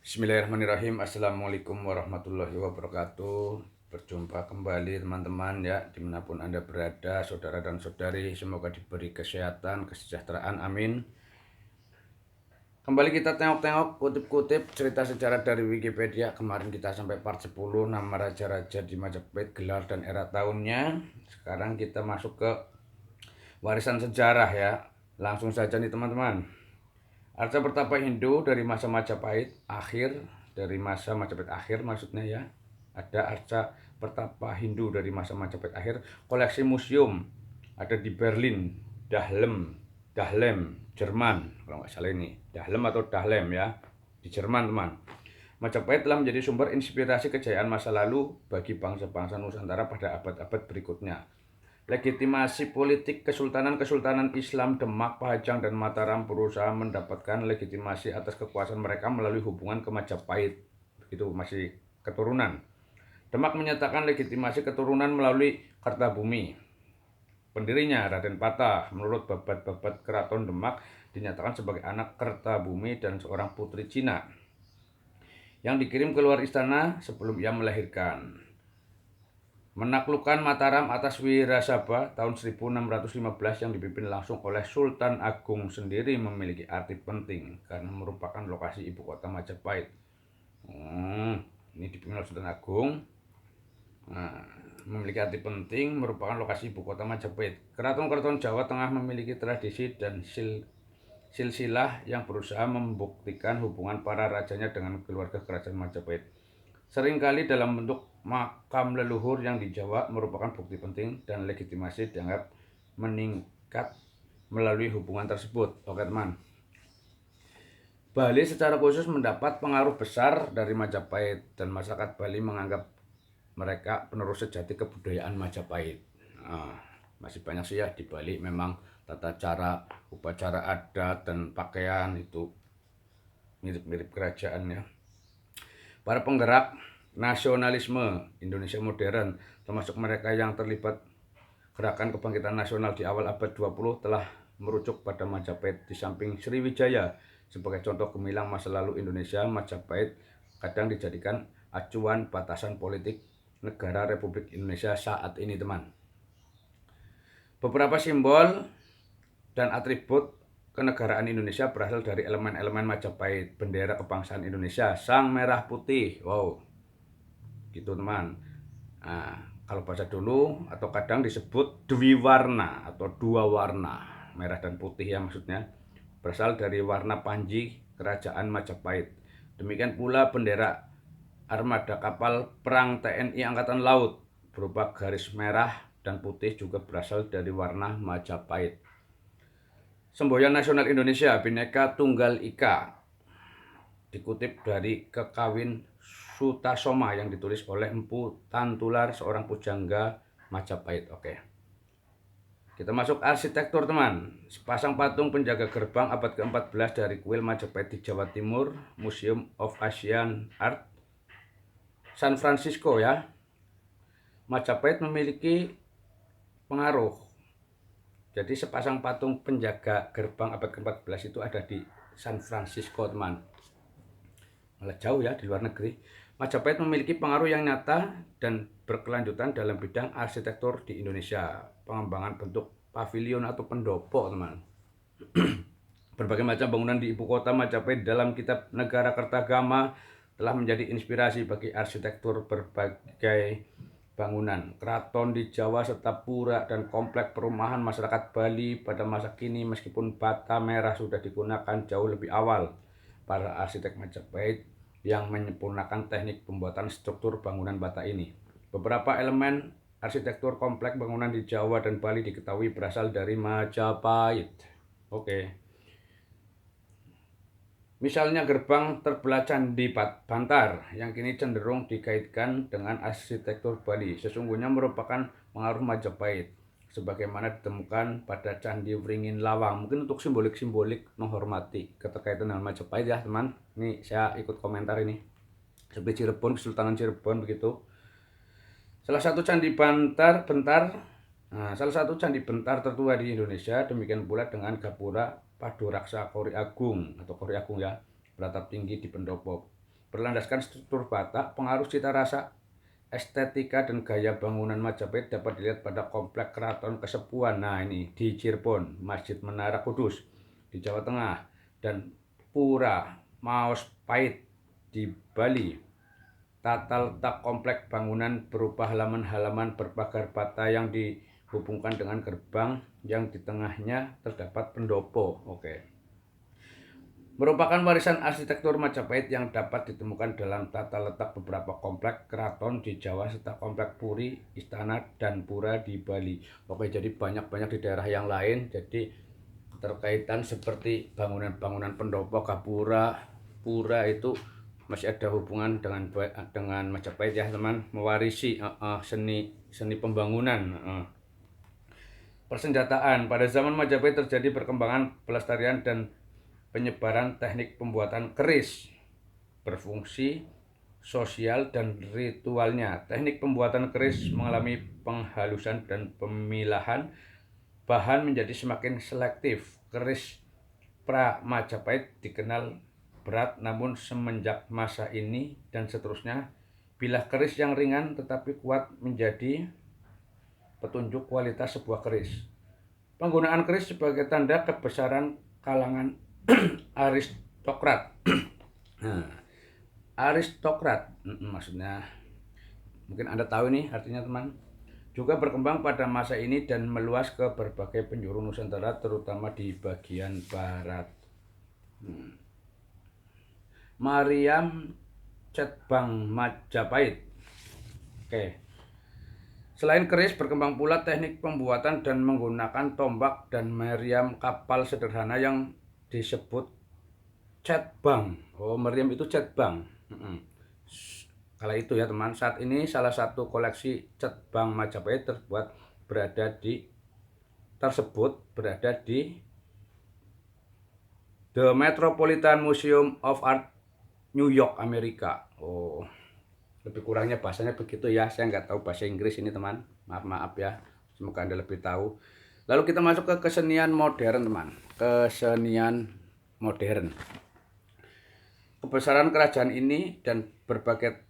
Bismillahirrahmanirrahim. Assalamualaikum warahmatullahi wabarakatuh. Berjumpa kembali teman-teman ya, dimanapun Anda berada, saudara dan saudari. Semoga diberi kesehatan, kesejahteraan, amin. Kembali kita tengok-tengok, kutip-kutip cerita sejarah dari Wikipedia. Kemarin kita sampai part 10, nama raja-raja di Majapahit, gelar dan era tahunnya. Sekarang kita masuk ke warisan sejarah ya. Langsung saja nih teman-teman. Arca Pertapa Hindu dari masa Majapahit akhir, maksudnya ya. Ada Arca Pertapa Hindu dari masa Majapahit akhir, koleksi museum ada di Berlin, Dahlem, Jerman. Kalau nggak salah ini, Dahlem atau Dahlem ya, di Jerman teman. Majapahit telah menjadi sumber inspirasi kejayaan masa lalu bagi bangsa-bangsa Nusantara pada abad-abad berikutnya. Legitimasi politik Kesultanan Islam Demak, Pahajang, dan Mataram berusaha mendapatkan legitimasi atas kekuasaan mereka melalui hubungan ke Majapahit. Itu masih keturunan. Demak menyatakan legitimasi keturunan melalui Kertabumi. Pendirinya Raden Patah menurut babat-babat Keraton Demak dinyatakan sebagai anak Kertabumi dan seorang putri Cina yang dikirim keluar istana sebelum ia melahirkan. Menaklukkan Mataram atas Wirasaba tahun 1615 yang dipimpin langsung oleh Sultan Agung sendiri memiliki arti penting karena merupakan lokasi ibu kota Majapahit. Ini dipimpin oleh Sultan Agung. Memiliki arti penting, merupakan lokasi ibu kota Majapahit. Keraton-keraton Jawa Tengah memiliki tradisi dan silsilah yang berusaha membuktikan hubungan para rajanya dengan keluarga kerajaan Majapahit. Seringkali dalam bentuk makam leluhur yang di Jawa merupakan bukti penting dan legitimasi dianggap meningkat melalui hubungan tersebut. Oke teman. Bali secara khusus mendapat pengaruh besar dari Majapahit dan masyarakat Bali menganggap mereka penerus sejati kebudayaan Majapahit. Masih banyak sih ya di Bali memang tata cara, upacara adat dan pakaian itu mirip-mirip kerajaan ya. Para penggerak nasionalisme Indonesia modern, termasuk mereka yang terlibat gerakan kebangkitan nasional di awal abad 20 telah merujuk pada Majapahit. Di samping Sriwijaya sebagai contoh gemilang masa lalu Indonesia, Majapahit kadang dijadikan acuan batasan politik negara Republik Indonesia saat ini teman. Beberapa simbol dan atribut kenegaraan Indonesia berasal dari elemen-elemen Majapahit. Bendera kebangsaan Indonesia, sang merah putih. Wow, gitu teman. Kalau bahasa dulu atau kadang disebut dwiwarna atau dua warna, merah dan putih ya maksudnya, berasal dari warna panji kerajaan Majapahit. Demikian pula bendera armada kapal perang TNI Angkatan Laut berupa garis merah dan putih juga berasal dari warna Majapahit. Semboyan nasional Indonesia, Bhinneka Tunggal Ika, dikutip dari Kekawin Sutasoma yang ditulis oleh Empu Tantular, seorang pujangga Majapahit. Oke. Kita masuk arsitektur teman. Sepasang patung penjaga gerbang abad ke-14 dari kuil Majapahit di Jawa Timur, Museum of Asian Art, San Francisco ya. Majapahit memiliki pengaruh. Jadi sepasang patung penjaga gerbang abad ke-14 itu ada di San Francisco teman. Malah jauh ya, di luar negeri. Majapahit memiliki pengaruh yang nyata dan berkelanjutan dalam bidang arsitektur di Indonesia. Pengembangan bentuk pavilion atau pendopo teman. Berbagai macam bangunan di ibu kota Majapahit dalam kitab Negara Kertagama telah menjadi inspirasi bagi arsitektur berbagai bangunan keraton di Jawa serta pura dan komplek perumahan masyarakat Bali pada masa kini. Meskipun bata merah sudah digunakan jauh lebih awal, para arsitek Majapahit yang menyempurnakan teknik pembuatan struktur bangunan bata ini. Beberapa elemen arsitektur komplek bangunan di Jawa dan Bali diketahui berasal dari Majapahit. Oke. Misalnya gerbang terbelah Candi Bantar yang kini cenderung dikaitkan dengan arsitektur Bali, sesungguhnya merupakan pengaruh Majapahit sebagaimana ditemukan pada Candi Wringin Lawang. Mungkin untuk simbolik-simbolik menghormati keterkaitan dengan Majapahit ya teman. Ini saya ikut komentar ini. Seperti Cirebon, Kesultanan Cirebon begitu. Salah satu candi Bentar tertua di Indonesia, demikian pula dengan Gapura Paduraksa Kori Agung atau Kori Agung ya, beratap tinggi di pendopo. Berlandaskan struktur bata, pengaruh cita rasa, estetika dan gaya bangunan Majapahit dapat dilihat pada komplek Keraton Kesepuan. Nah, ini di Cirebon, Masjid Menara Kudus di Jawa Tengah, dan Pura Maos Pahit di Bali. Tata letak komplek bangunan berupa halaman-halaman berpagar bata yang dihubungkan dengan gerbang yang di tengahnya terdapat pendopo. Merupakan warisan arsitektur Majapahit yang dapat ditemukan dalam tata letak beberapa komplek keraton di Jawa serta komplek puri, istana, dan pura di Bali. Jadi banyak-banyak di daerah yang lain. Jadi terkaitan seperti bangunan-bangunan pendopo, gapura, pura itu masih ada hubungan dengan Majapahit ya teman, mewarisi seni pembangunan. Persenjataan. Pada zaman Majapahit terjadi perkembangan pelestarian dan penyebaran teknik pembuatan keris berfungsi sosial dan ritualnya. Teknik pembuatan keris mengalami penghalusan dan pemilahan bahan menjadi semakin selektif. Keris pra Majapahit dikenal berat, namun semenjak masa ini dan seterusnya, bilah keris yang ringan tetapi kuat menjadi petunjuk kualitas sebuah keris. Penggunaan keris sebagai tanda kebesaran kalangan aristokrat. Nah, aristokrat maksudnya mungkin Anda tahu ini artinya teman. Juga berkembang pada masa ini dan meluas ke berbagai penjuru Nusantara, terutama di bagian barat. Mariam Cetbang Majapahit. Selain keris, berkembang pula teknik pembuatan dan menggunakan tombak dan meriam kapal sederhana yang disebut cetbang. Meriam itu cetbang. Kala itu ya teman, saat ini salah satu koleksi cetbang Majapahit berada di The Metropolitan Museum of Art, New York, Amerika. Lebih kurangnya bahasanya begitu ya. Saya nggak tahu bahasa Inggris ini teman. Maaf ya. Semoga Anda lebih tahu. Lalu kita masuk ke kesenian modern teman. Kesenian modern. Kebesaran kerajaan ini dan berbagai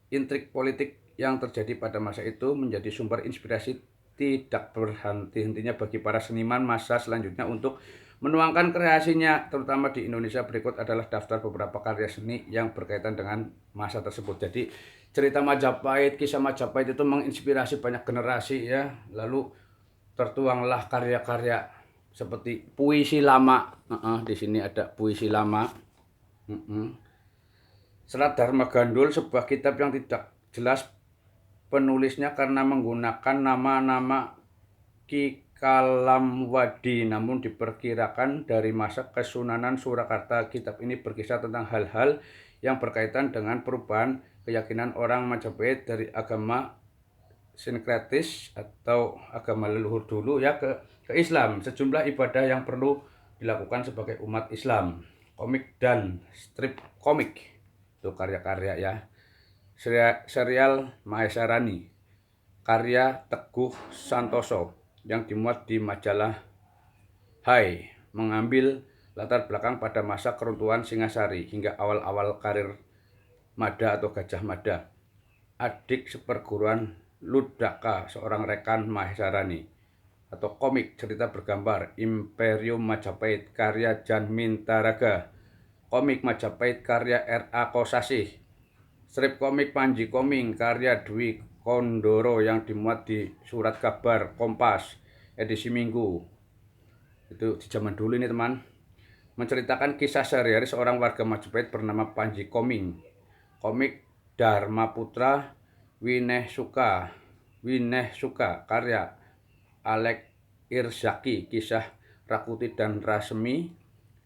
intrik politik yang terjadi pada masa itu menjadi sumber inspirasi tidak berhenti-hentinya bagi para seniman masa selanjutnya untuk menuangkan kreasinya, terutama di Indonesia. Berikut adalah daftar beberapa karya seni yang berkaitan dengan masa tersebut. Jadi cerita Majapahit, kisah Majapahit itu menginspirasi banyak generasi ya. Lalu tertuanglah karya-karya seperti puisi lama. Di sini ada puisi lama. Serat Dharma Gandul, sebuah kitab yang tidak jelas penulisnya karena menggunakan nama-nama Ki Kalamwadi, namun diperkirakan dari masa Kesunanan Surakarta. Kitab ini berkisah tentang hal-hal yang berkaitan dengan perubahan keyakinan orang Majapahit dari agama sinkretis atau agama leluhur dulu ya ke Islam. Sejumlah ibadah yang perlu dilakukan sebagai umat Islam. Komik dan strip komik itu karya-karya ya. Serial Mahesarani karya Teguh Santoso yang dimuat di majalah Hai, mengambil latar belakang pada masa keruntuhan Singasari hingga awal-awal karir Mada atau Gajah Mada, adik seperguruan Ludaka, seorang rekan Mahesarani. Atau komik cerita bergambar Imperium Majapahit karya Jan Mintaraga, komik Majapahit karya R.A. Kosasih, strip komik Panji Koming karya Dwi Kondoro yang dimuat di Surat Kabar Kompas edisi Minggu. Itu di zaman dulu ini teman. Menceritakan kisah sehari-hari seorang warga Majapahit bernama Panji Koming. Komik Dharma Putra Wineh Suka karya Alek Irzaki, kisah Rakuti dan Rasemi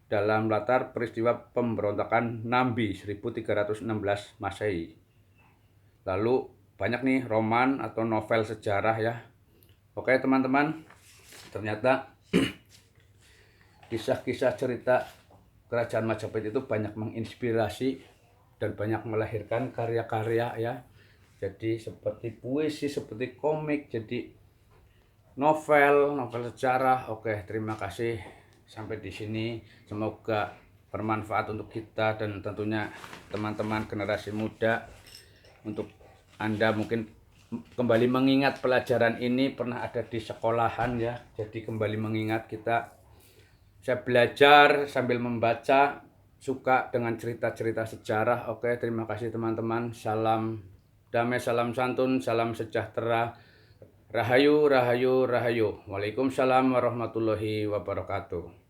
dalam latar peristiwa pemberontakan Nambi 1316 Masehi. Lalu banyak nih roman atau novel sejarah ya. Teman-teman, ternyata kisah-kisah cerita kerajaan Majapahit itu banyak menginspirasi dan banyak melahirkan karya-karya ya. Jadi seperti puisi, seperti komik, jadi novel sejarah. Terima kasih sampai di sini. Semoga bermanfaat untuk kita dan tentunya teman-teman generasi muda. Untuk Anda mungkin kembali mengingat pelajaran ini pernah ada di sekolahan ya, jadi kembali mengingat saya belajar sambil membaca, suka dengan cerita-cerita sejarah. Oke, terima kasih teman-teman. Salam damai, salam santun, salam sejahtera. Rahayu, rahayu, rahayu. Waalaikumsalam warahmatullahi wabarakatuh.